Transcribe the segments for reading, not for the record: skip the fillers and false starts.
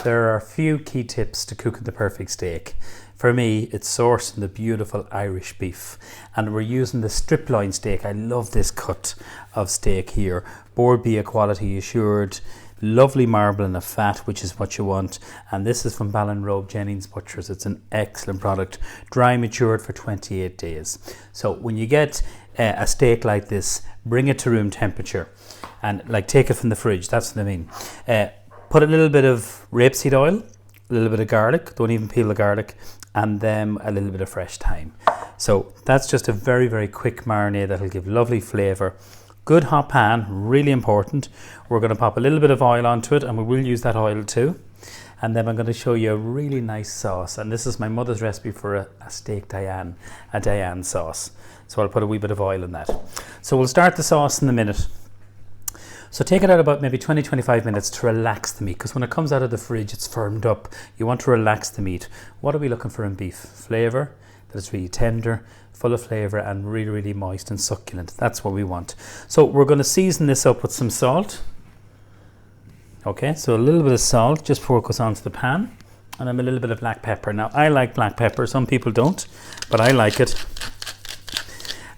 There are a few key tips to cooking the perfect steak. For me, it's sourcing the beautiful Irish beef, and we're using the strip loin steak. I love this cut of steak here. Board beef quality assured, lovely marbling of fat, which is what you want. And this is from Ballinrobe Jennings Butchers. It's an excellent product, dry matured for 28 days. So when you get a steak like this, bring it to room temperature and like take it from the fridge. That's what I mean. Put a little bit of rapeseed oil, a little bit of garlic, don't even peel the garlic, and then a little bit of fresh thyme. So that's just a very, very quick marinade that'll give lovely flavour. Good hot pan, really important. We're going to pop a little bit of oil onto it, and we will use that oil too. And then I'm going to show you a really nice sauce, and this is my mother's recipe for a steak Diane, a Diane sauce. So I'll put a wee bit of oil in that. So we'll start the sauce in a minute. So take it out about maybe 20-25 minutes to relax the meat, because when it comes out of the fridge it's firmed up. You want to relax the meat. What are we looking for in beef? Flavour, that it's really tender, full of flavour, and really, really moist and succulent. That's what we want. So we're going to season this up with some salt. Okay, so a little bit of salt just before it goes onto the pan, and then a little bit of black pepper. Now I like black pepper, some people don't, but I like it.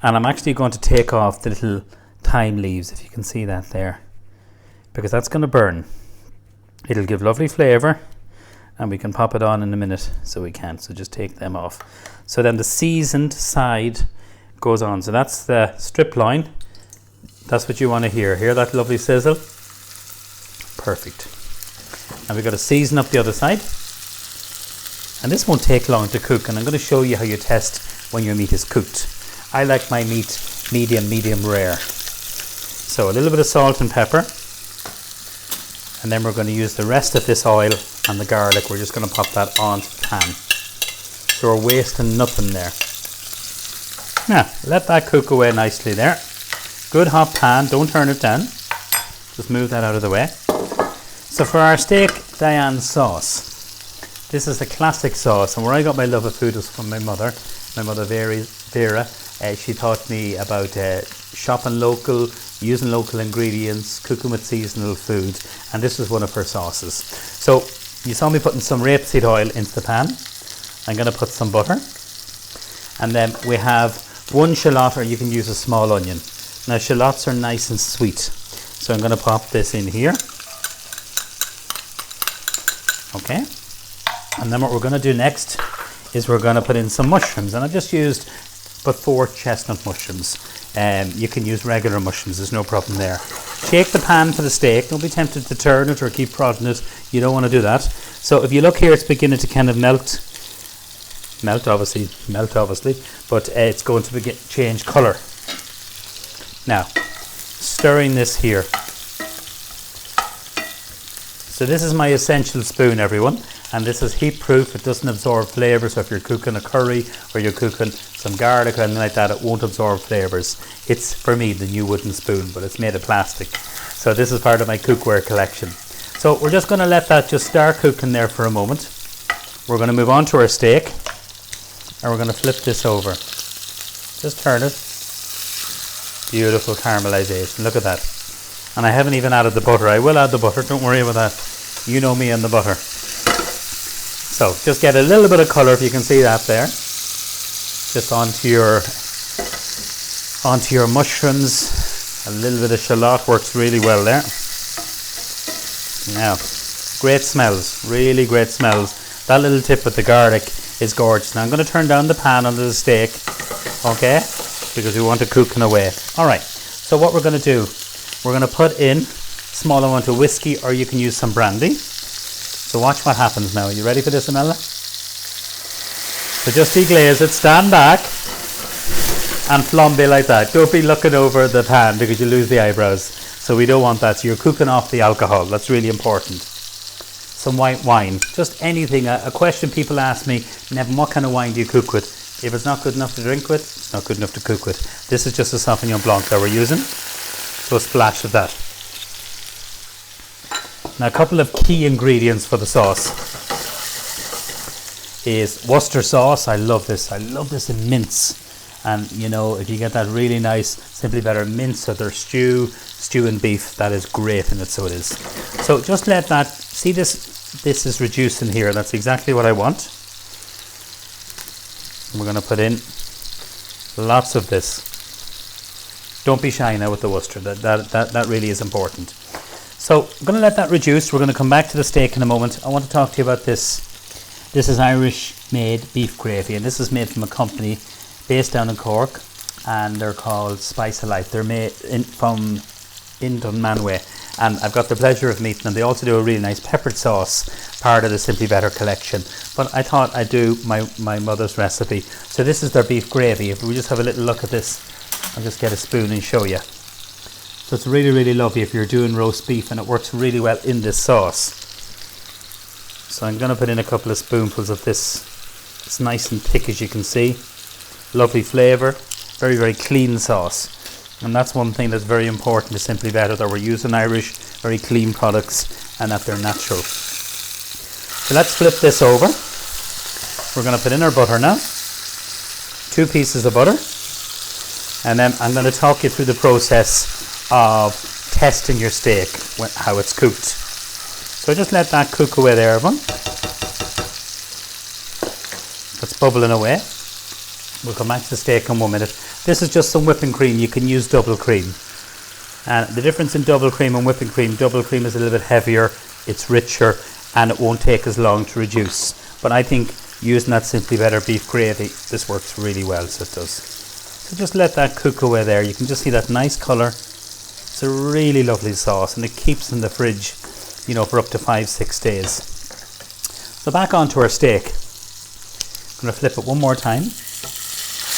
And I'm actually going to take off the little thyme leaves, if you can see that there, because that's going to burn. It'll give lovely flavour, and we can pop it on in a minute, so we can. So just take them off. So then the seasoned side goes on. So that's the strip loin. That's what you want to hear. Hear that lovely sizzle? Perfect. And we've got to season up the other side. And this won't take long to cook, and I'm going to show you how you test when your meat is cooked. I like my meat medium rare. So a little bit of salt and pepper, and then we're going to use the rest of this oil and the garlic. We're just going to pop that onto the pan. So we're wasting nothing there. Now let that cook away nicely there. Good hot pan, don't turn it down. Just move that out of the way. So for our steak Diane sauce, this is a classic sauce, and where I got my love of food was from my mother Vera. She taught me about shopping local, using local ingredients, cooking with seasonal food, and this was one of her sauces. So you saw me putting some rapeseed oil into the pan. I'm going to put some butter, and then we have one shallot, or you can use a small onion. Now shallots are nice and sweet, so I'm going to pop this in here. Okay, and then what we're going to do next is we're going to put in some mushrooms, and I just used but 4 chestnut mushrooms. You can use regular mushrooms, there's no problem there. Shake the pan for the steak. Don't be tempted to turn it or keep prodding it. You don't want to do that. So if you look here, it's beginning to kind of melt obviously, but it's going to change colour. Now, stirring this here. So this is my essential spoon, everyone, and this is heat proof. It doesn't absorb flavour, so if you're cooking a curry or you're cooking some garlic or anything like that, it won't absorb flavours. It's, for me, the new wooden spoon, but it's made of plastic. So this is part of my cookware collection. So we're just going to let that just start cooking there for a moment. We're going to move on to our steak, and we're going to flip this over. Just turn it. Beautiful caramelization, look at that. And I haven't even added the butter. I will add the butter, don't worry about that. You know me and the butter. So just get a little bit of colour, if you can see that there. Just onto your mushrooms. A little bit of shallot works really well there. Now, great smells, really great smells. That little tip with the garlic is gorgeous. Now I'm going to turn down the pan under the steak, okay? Because we want it cooking away. Alright, so what we're going to do, we're going to put in a small amount of whiskey, or you can use some brandy. So watch what happens now. Are you ready for this, Amela? So just deglaze it, stand back, and flambe like that. Don't be looking over the pan because you lose the eyebrows. So we don't want that. So you're cooking off the alcohol. That's really important. Some white wine, just anything. A question people ask me, Nevin, what kind of wine do you cook with? If it's not good enough to drink with, it's not good enough to cook with. This is just a Sauvignon Blanc that we're using. So a splash of that. Now a couple of key ingredients for the sauce is Worcester sauce. I love this. I love this in mince. And you know, if you get that really nice Simply Better mince or their stew and beef, that is great in it. So it is. So just let that, see this this is reducing here. That's exactly what I want. And we're going to put in lots of this. Don't be shy now with the Worcester. That really is important. So I'm going to let that reduce. We're going to come back to the steak in a moment. I want to talk to you about this. This is Irish made beef gravy, and this is made from a company based down in Cork, and they're called Spice of Life. They're made from Dunmanway, and I've got the pleasure of meeting them. They also do a really nice peppered sauce, part of the Simply Better collection. But I thought I'd do my mother's recipe. So this is their beef gravy. If we just have a little look at this, I'll just get a spoon and show you. So it's really, really lovely if you're doing roast beef, and it works really well in this sauce. So I'm going to put in a couple of spoonfuls of this. It's nice and thick, as you can see. Lovely flavour. Very, very clean sauce. And that's one thing that's very important to Simply Better, that we're using Irish, very clean products, and that they're natural. So let's flip this over. We're going to put in our butter now. 2 pieces of butter. And then I'm going to talk you through the process of testing your steak, how it's cooked. So just let that cook away there, everyone. That's bubbling away. We'll come back to the steak in 1 minute. This is just some whipping cream. You can use double cream. And the difference in double cream and whipping cream, double cream is a little bit heavier, it's richer, and it won't take as long to reduce. But I think using that Simply Better beef gravy, this works really well, so it does. So just let that cook away there. You can just see that nice colour. It's a really lovely sauce, and it keeps in the fridge, you know, for up to 5-6 days. So back onto our steak. I'm going to flip it one more time.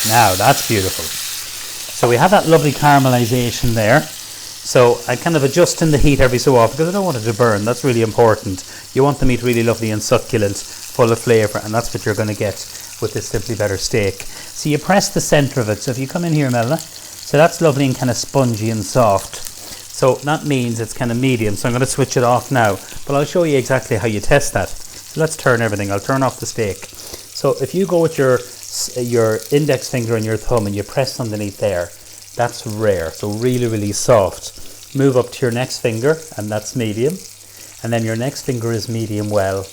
Now that's beautiful. So we have that lovely caramelization there. So I kind of adjust in the heat every so often because I don't want it to burn. That's really important. You want the meat really lovely and succulent, full of flavour, and that's what you're going to get with this Simply Better steak. So you press the centre of it. So if you come in here, Melda, so that's lovely and kind of spongy and soft. So that means it's kind of medium. So I'm going to switch it off now, but I'll show you exactly how you test that. So let's turn everything. I'll turn off the steak. So if you go with your index finger and your thumb and you press underneath there, that's rare. So really, really soft. Move up to your next finger, and that's medium. And then your next finger is medium well.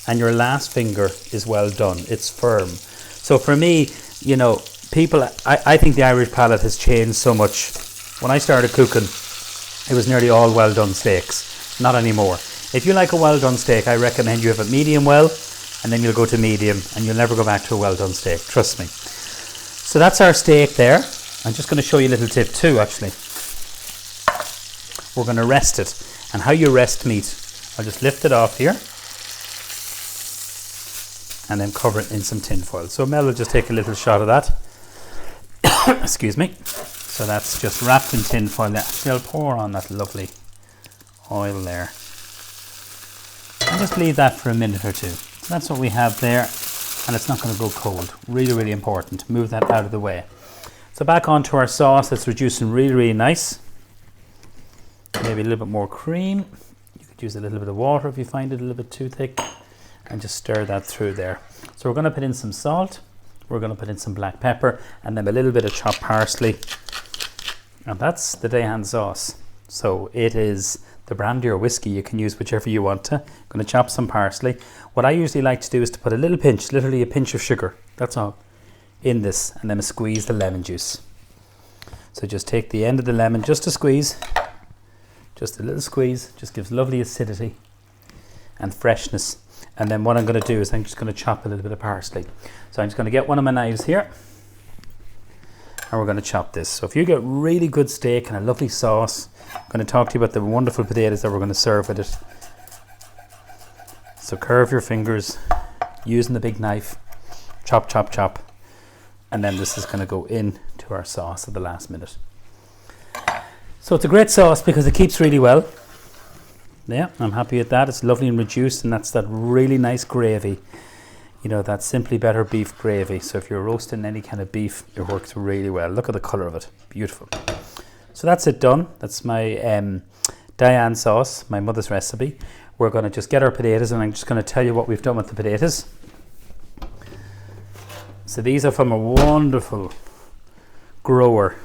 And your last finger is well done. It's firm. So for me, you know, people, I think the Irish palate has changed so much. When I started cooking, it was nearly all well done steaks. Not anymore. If you like a well done steak, I recommend you have it medium well, and then you'll go to medium, and you'll never go back to a well done steak. Trust me. So that's our steak there. I'm just going to show you a little tip too, actually. We're going to rest it. And how you rest meat, I'll just lift it off here and then cover it in some tin foil. So Mel will just take a little shot of that. Excuse me. So that's just wrapped in tin foil. Actually, I'll pour on that lovely oil there. And just leave that for a minute or two. So that's what we have there, and it's not going to go cold. Really, really important. Move that out of the way. So back onto our sauce. It's reducing really, really nice. Maybe a little bit more cream. You could use a little bit of water if you find it a little bit too thick, and just stir that through there. So we're going to put in some salt. We're going to put in some black pepper, and then a little bit of chopped parsley. And that's the Diane sauce. So it is the brandy or whiskey. You can use whichever you want to. I'm going to chop some parsley. What I usually like to do is to put a little pinch, literally a pinch of sugar, that's all, in this, and then squeeze the lemon juice. So just take the end of the lemon, just a squeeze, just a little squeeze, just gives lovely acidity and freshness. And then what I'm going to do is I'm just going to chop a little bit of parsley. So I'm just going to get one of my knives here, and we're going to chop this. So if you get really good steak and a lovely sauce, I'm going to talk to you about the wonderful potatoes that we're going to serve with it. So curve your fingers using the big knife, chop, chop, chop, and then this is going to go in to our sauce at the last minute. So it's a great sauce because it keeps really well. Yeah, I'm happy with that. It's lovely and reduced, and that's that really nice gravy. You know, that Simply Better beef gravy. So if you're roasting any kind of beef, it works really well. Look at the colour of it. Beautiful. So that's it done. That's my Diane sauce, my mother's recipe. We're going to just get our potatoes, and I'm just going to tell you what we've done with the potatoes. So these are from a wonderful grower,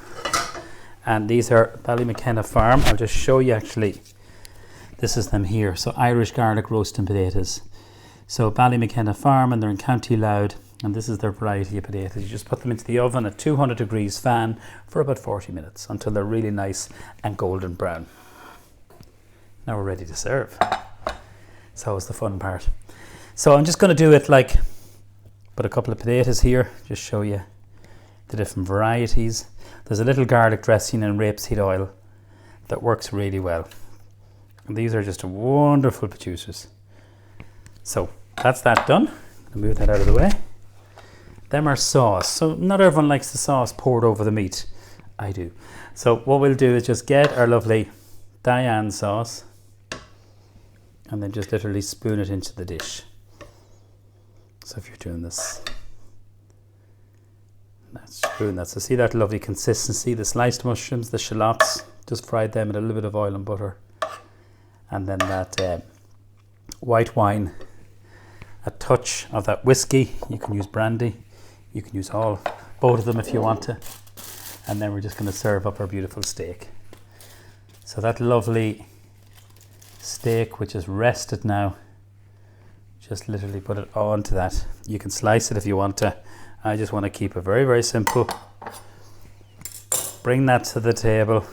and these are Ballymckenna Farm. I'll just show you actually This is them here. So Irish garlic roasting potatoes. So Ballymckenna Farm, and they're in County Louth, and this is their variety of potatoes. You just put them into the oven at 200 degrees fan for about 40 minutes until they're really nice and golden brown. Now we're ready to serve. It's always the fun part. So I'm just going to do it like, put a couple of potatoes here, just show you the different varieties. There's a little garlic dressing and rapeseed oil that works really well. And these are just wonderful producers. So that's that done. I'll move that out of the way. Them are sauce. So not everyone likes the sauce poured over the meat. I do. So what we'll do is just get our lovely Diane sauce and then just literally spoon it into the dish. So if you're doing this, that's spoon that. So see that lovely consistency, the sliced mushrooms, the shallots, just fried them in a little bit of oil and butter. And then that white wine, a touch of that whiskey. You can use brandy, you can use both of them if you want to. And then we're just going to serve up our beautiful steak. So that lovely steak, which is rested now, just literally put it onto that. You can slice it if you want to. I just want to keep it very, very simple. Bring that to the table.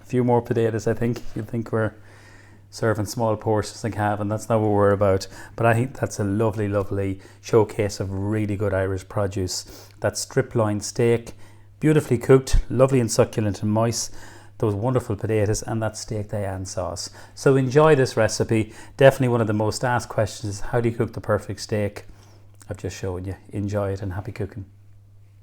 A few more potatoes, I think. You'd think we're serving small portions like have, and that's not what we're about. But I think that's a lovely, lovely showcase of really good Irish produce. That strip loin steak, beautifully cooked, lovely and succulent and moist. Those wonderful potatoes and that steak Diane sauce. So enjoy this recipe. Definitely one of the most asked questions is how do you cook the perfect steak? I've just shown you. Enjoy it and happy cooking.